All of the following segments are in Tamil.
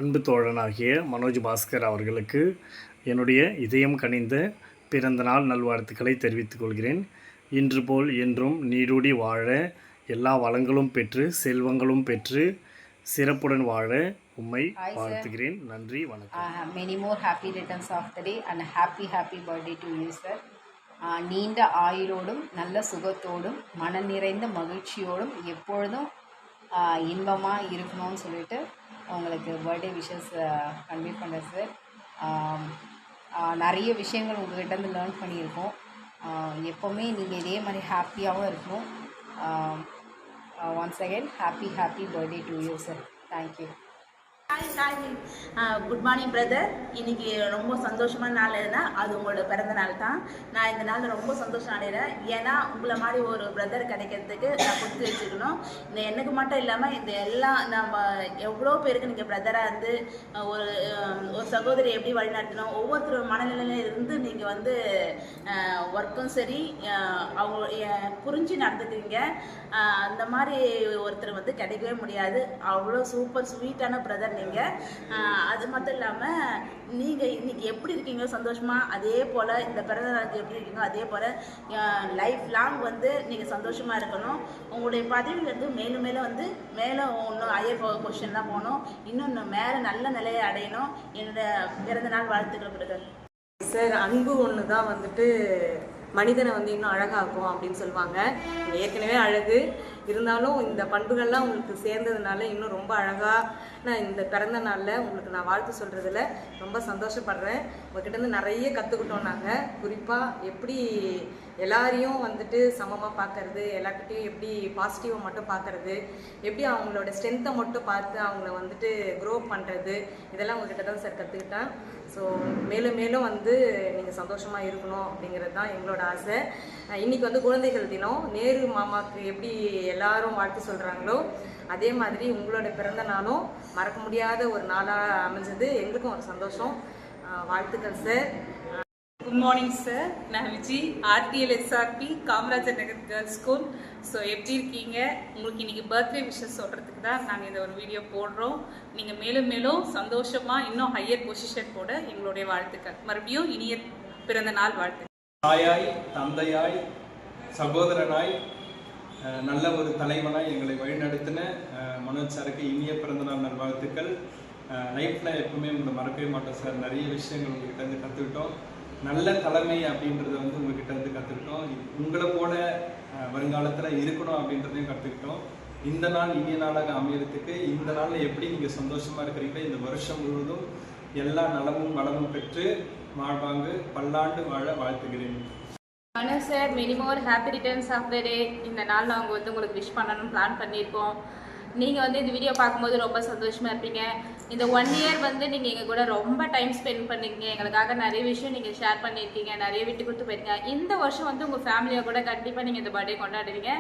அன்பு தோழனாகிய மனோஜ் பாஸ்கர் அவர்களுக்கு என்னுடைய இதயம் கனிந்த பிறந்தநாள் நல்வாழ்த்துக்களை தெரிவித்துக் கொள்கிறேன். இன்று போல் என்றும் நீடூடி வாழ, எல்லா வளங்களும் பெற்று செல்வங்களும் பெற்று சிறப்புடன் வாழ உம்மை வாழ்த்துகிறேன். நன்றி, வணக்கம். Many more happy returns of the day and happy birthday to you, sir. நீண்ட ஆயுளோடும் நல்ல சுகத்தோடும் மன நிறைந்த மகிழ்ச்சியோடும் எப்பொழுதும் இன்பமாக இருக்கணும்னு சொல்லிட்டு உங்களுக்கு பர்த்டே விஷஸ் கன்வே பண்ணுறேன் சார். நிறைய விஷயங்கள் உங்கள்கிட்டருந்து லேர்ன் பண்ணியிருக்கோம். எப்போவுமே நீங்கள் இதே மாதிரி ஹாப்பியாகவும் இருக்கணும். Once again happy birthday to you sir. Thank you. Good morning brother. இன்னைக்கு ரொம்ப சந்தோஷமான நாள் எதுனா அது உங்களோட பிறந்த நாள் தான். நான் இந்த நாளில் ரொம்ப சந்தோஷம் அடைகிறேன். ஏன்னா உங்களை மாதிரி ஒரு பிரதர் கிடைக்கிறதுக்கு நான் கொடுத்து வச்சுக்கணும். இந்த எனக்கு மட்டும் இல்லாமல் இந்த எல்லாம் நம்ம எவ்வளோ பேருக்கு நீங்கள் பிரதராக இருந்து ஒரு ஒரு சகோதரி எப்படி வழிநடத்தணும், ஒவ்வொருத்தர் மனநிலையில இருந்து நீங்கள் வந்து ஒர்க்கும் சரி அவங்க புரிஞ்சு நடந்துக்கிறீங்க. அந்த மாதிரி ஒருத்தர் வந்து கிடைக்கவே முடியாது. அவ்வளோ சூப்பர் ஸ்வீட்டான பிரதர் நீங்கள். அது மட்டும் இல்லாமல் நீங்கள் இன்றைக்கி எப்படி இருக்கீங்களோ சந்தோஷமாக, அதே போல் இந்த பிறந்த நாளுக்கு எப்படி இருக்கீங்களோ அதே போல் லைஃப் லாங் வந்து நீங்கள் சந்தோஷமாக இருக்கணும். உங்களுடைய பதவியிலேருந்து மேலும் மேலும் வந்து மேலே இன்னும் ஹையர் பொசிஷன் தான் போகணும். இன்னும் மேலே நல்ல நிலையை அடையணும். என்னோட பிறந்த நாள் வாழ்த்துக்கள் பிரதர். சார், அன்பு ஒன்று தான் வந்துட்டு மனிதனை வந்து இன்னும் அழகாக்கும் அப்படின்னு சொல்லுவாங்க. ஏற்கனவே அழகு இருந்தாலும் இந்த பண்புகள்லாம் உங்களுக்கு சேர்ந்ததுனால இன்னும் ரொம்ப அழகாக நான் இந்த பிறந்த நாளில் உங்களுக்கு நான் வாழ்த்து சொல்கிறதுல ரொம்ப சந்தோஷப்படுறேன். உங்கள்கிட்ட நிறைய கற்றுக்கிட்டோம். நாங்கள் குறிப்பாக எப்படி எல்லாரையும் வந்துட்டு சமமாக பார்க்கறது, எல்லாருக்கிட்டையும் எப்படி பாசிட்டிவாக மட்டும் பார்க்கறது, எப்படி அவங்களோட ஸ்ட்ரென்த்தை மட்டும் பார்த்து அவங்கள வந்துட்டு க்ரோ பண்ணுறது, இதெல்லாம் உங்கள்கிட்ட தான் சார் கற்றுக்கிட்டேன். ஸோ மேலும் மேலும் வந்து நீங்கள் சந்தோஷமாக இருக்கணும் அப்படிங்கிறது தான் எங்களோட ஆசை. இன்றைக்கி வந்து குழந்தைகள் தினம். நேரு மாமாவுக்கு எப்படி எல்லாரும் வாழ்த்து சொல்கிறாங்களோ அதே மாதிரி உங்களோட பிறந்த நாளும் மறக்க முடியாத ஒரு நாளாக அமைஞ்சது எங்களுக்கும் ஒரு சந்தோஷம். வாழ்த்துக்கள் சார். Good morning sir. நான் Viji, RTL SRP Kamarajar Nagar girls school. So எப்படி இருக்கீங்க? உங்களுக்கு இன்றைக்கி பர்த்டே விஷஸ் சொல்கிறதுக்கு தான் நாங்கள் இந்த ஒரு வீடியோ போடுறோம். நீங்கள் மேலும் மேலும் சந்தோஷமாக இன்னும் ஹையர் பொசிஷன் போட எங்களுடைய வாழ்த்துக்கள். மறுபடியும் இனிய பிறந்த நாள் வாழ்த்துக்கள். தாயாய், தந்தையாய், சகோதரனாய், நல்ல ஒரு தலைவனாய் எங்களை வழிநடத்தின மனோஜ் சாருக்கு இனிய பிறந்தநாள் நல்வாழ்த்துக்கள். லைஃப்பில் எப்பவுமே உங்களை மறக்கவே மாட்டோம் சார். நிறைய விஷயங்கள் உங்கள்கிட்ட இருந்து கற்றுக்கிட்டோம். நல்ல தலைமை அப்படின்றத வந்து உங்கள்கிட்ட இருந்து கற்றுக்கிட்டோம். உங்களை போல வருங்காலத்தில் இருக்கணும் அப்படின்றதையும் கற்றுக்கிட்டோம். இந்த நாள் இனிய நாளாக அமையறதுக்கு, இந்த நாளில் எப்படி நீங்கள் சந்தோஷமாக இருக்கிறீங்களோ இந்த வருஷம் முழுவதும் எல்லா நலமும் வளமும் பெற்று வாழ்வாங்கு பல்லாண்டு வாழ வாழ்த்துகிறேன். வணக்கம் sir. Many more happy returns of the day. இந்த நாள் நாங்கள் வந்து உங்களுக்கு விஷ் பண்ணணும்னு பிளான் பண்ணியிருக்கோம். நீங்கள் வந்து இந்த வீடியோ பார்க்கும்போது ரொம்ப சந்தோஷமாக இருப்பீங்க. இந்த 1 இயர் வந்து நீங்கள் எங்கள் கூட ரொம்ப டைம் ஸ்பெண்ட் பண்ணிருக்கீங்க. எங்களுக்காக நிறைய விஷயம் நீங்கள் ஷேர் பண்ணியிருக்கீங்க, நிறைய விட்டு கொடுத்து போயிருக்கீங்க. இந்த வருஷம் வந்து உங்கள் ஃபேமிலியை கூட கண்டிப்பாக நீங்கள் இந்த பர்த்டே கொண்டாடுவீங்க.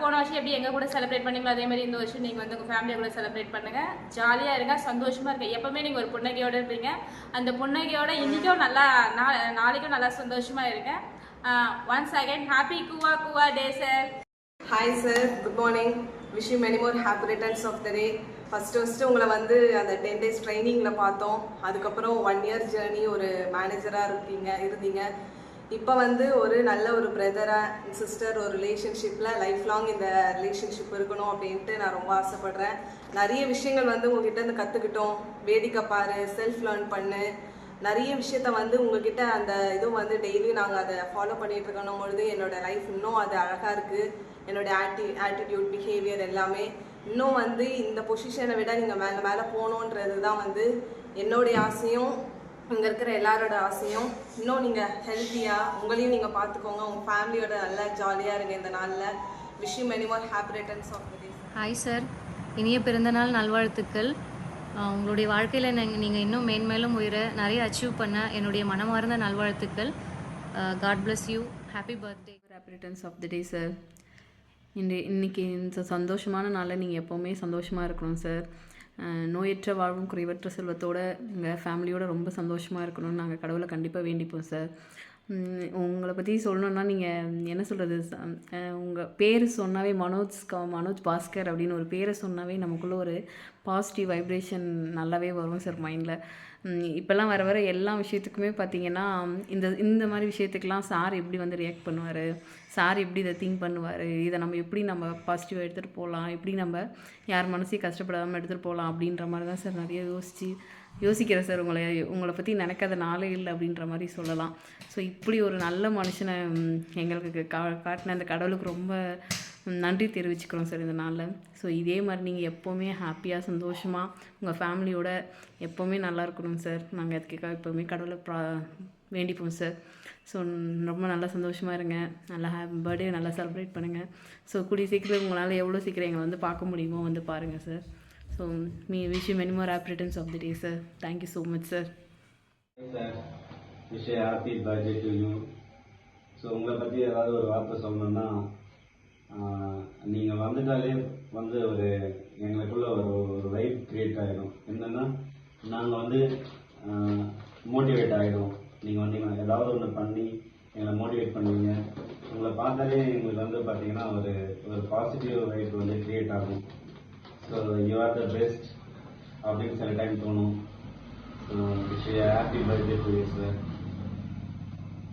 போன வருஷம் எப்படி எங்கள் கூட செலிப்ரேட் பண்ணீங்களோ அதே மாதிரி இந்த வருஷம் நீங்கள் வந்து உங்கள் ஃபேமிலியை கூட செலிப்ரேட் பண்ணுங்கள். ஜாலியாக இருங்க, சந்தோஷமாக இருங்க. எப்போவுமே நீங்கள் ஒரு புன்னகையோடு இருப்பீங்க. அந்த புன்னகையோட இன்றைக்கும் நல்லா நாளைக்கும் நல்லா சந்தோஷமாக இருங்க. ஒன்ஸ் அகைன் ஹாப்பி குவா day sir. Hi sir, good morning. Wish you many more happy returns of the day. First உங்களை வந்து அந்த 10 days ட்ரைனிங்கில் பார்த்தோம். அதுக்கப்புறம் 1 year ஜேர்னி ஒரு மேனேஜராக இருந்தீங்க. இப்போ வந்து ஒரு நல்ல ஒரு பிரதராக சிஸ்டர் ஒரு ரிலேஷன்ஷிப்பில் லைஃப் லாங் இந்த ரிலேஷன்ஷிப் இருக்கணும் அப்படின்ட்டு நான் ரொம்ப ஆசைப்பட்றேன். நிறைய விஷயங்கள் வந்து உங்ககிட்ட இருந்து கற்றுக்கிட்டோம். வேடிக்கை பாரு, செல்ஃப் லேர்ன் பண்ணு, நிறைய விஷயத்த வந்து உங்ககிட்ட அந்த இதுவும் வந்து டெய்லியும் நாங்கள் அதை ஃபாலோ பண்ணிகிட்டு இருக்கணும் பொழுது என்னோடய லைஃப் இன்னும் அது அழகாக இருக்குது. என்னோடய ஆட்டிடியூட், பிஹேவியர் எல்லாமே இன்னும் வந்து இந்த பொசிஷனை விட நீங்கள் மேலே போகணுன்றது தான் வந்து என்னுடைய ஆசையும், இங்கே இருக்கிற எல்லாரோட ஆசையும். இன்னும் நீங்கள் ஹெல்த்தியாக உங்களையும் நீங்கள் பார்த்துக்கோங்க, உங்கள் ஃபேமிலியோட நல்லா ஜாலியாக இருங்க இந்த நாளில். Wish you many more happy returns of the day. Hi sir, இனிய பிறந்தநாள் நல்வாழ்த்துக்கள். உங்களுடைய வாழ்க்கையில் நீங்கள் இன்னும் மேன்மேலும் உயர நிறைய அச்சீவ் பண்ண என்னுடைய மனமார்ந்த நல்வாழ்த்துக்கள். God bless you. Happy birthday. Happy returns of the day sir. இன்றைக்கி இந்த சந்தோஷமான நாளில் நீங்கள் எப்போவுமே சந்தோஷமாக இருக்கணும் சார். நோயற்ற வாழ்வும் குறைவற்ற செல்வத்தோடு எங்கள் ஃபேமிலியோடு ரொம்ப சந்தோஷமாக இருக்கணும்னு நாங்கள் கடவுளை கண்டிப்பாக வேண்டிப்போம் சார். உங்களை பற்றி சொல்லணுன்னா நீங்கள் என்ன சொல்கிறது, உங்கள் பேர் சொன்னாவே மனோஜ் பாஸ்கர் அப்படின்னு ஒரு பேரை சொன்னாவே நமக்குள்ளே ஒரு பாசிட்டிவ் வைப்ரேஷன் நல்லாவே வரும் சார் மைண்டில். இப்போல்லாம் வர வர எல்லா விஷயத்துக்குமே பார்த்தீங்கன்னா இந்த மாதிரி விஷயத்துக்கெலாம் சார் எப்படி வந்து ரியாக்ட் பண்ணுவார், சார் எப்படி இதை திங்க் பண்ணுவார், இதை நம்ம எப்படி நம்ம பாசிட்டிவாக எடுத்துகிட்டு போகலாம், எப்படி நம்ம யார் மனசையும் கஷ்டப்படாமல் எடுத்துகிட்டு போகலாம் அப்படின்ற மாதிரி தான் சார் நிறைய யோசிக்கிறேன் சார். உங்களை பற்றி நினைக்காத நாளே இல்லை அப்படின்ற மாதிரி சொல்லலாம். ஸோ இப்படி ஒரு நல்ல மனுஷனை எங்களுக்கு காட்டின அந்த கடவுளுக்கு ரொம்ப நன்றி தெரிவிச்சுக்கிறோம் சார் இந்த நாளில். ஸோ இதே மாதிரி நீங்கள் எப்போவுமே ஹாப்பியாக சந்தோஷமாக உங்கள் ஃபேமிலியோட எப்போவுமே நல்லா இருக்கணும் சார். நாங்கள் அதுக்காக எப்போவுமே கடவுளை வேண்டிப்போம் சார். ஸோ ரொம்ப நல்லா சந்தோஷமாக இருங்க, நல்லா பர்த்டே நல்லா செலிப்ரேட் பண்ணுங்கள். ஸோ கூடிய சீக்கிரம் உங்களால் எவ்வளோ சீக்கிரம் எங்களை வந்து பார்க்க முடியுமோ வந்து பாருங்கள் sir. So, wish you many more happy returns of the day, sir. Thank you so much, sir. Sir, wish a happy birthday to you. So உங்களை பற்றி ஏதாவது ஒரு வார்த்தை சொல்லணுன்னா, நீங்கள் வந்துட்டாலே வந்து எங்களுக்குள்ள ஒரு வைப் க்ரியேட் ஆகிடும். என்னென்னா நாங்கள் வந்து மோட்டிவேட் ஆகிடும். நீங்கள் வந்தீங்கன்னா ஏதாவது ஒன்று பண்ணி எங்களை மோட்டிவேட் பண்ணுவீங்க. உங்களை பார்த்தாலே எங்களுக்கு வந்து பார்த்தீங்கன்னா ஒரு பாசிட்டிவ் வைப் வந்து க்ரியேட் ஆகும். So you are the best அப்படின்னு சில டைம் தோணும். So wish you happy birthday to you sir.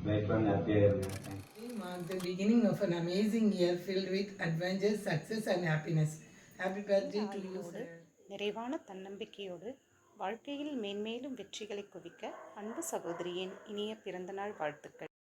Life long ஹாப்பியாக இருங்க. Mark the beginning of an amazing year filled with adventures, success and happiness. Happy birthday to you, sir. நிறைவான தன்னம்பிக்கையோடு வாழ்க்கையில் மேன்மேலும் வெற்றிகளை குவிக்க அன்பு சகோதரியின் இனிய பிறந்தநாள் வாழ்த்துக்கள்.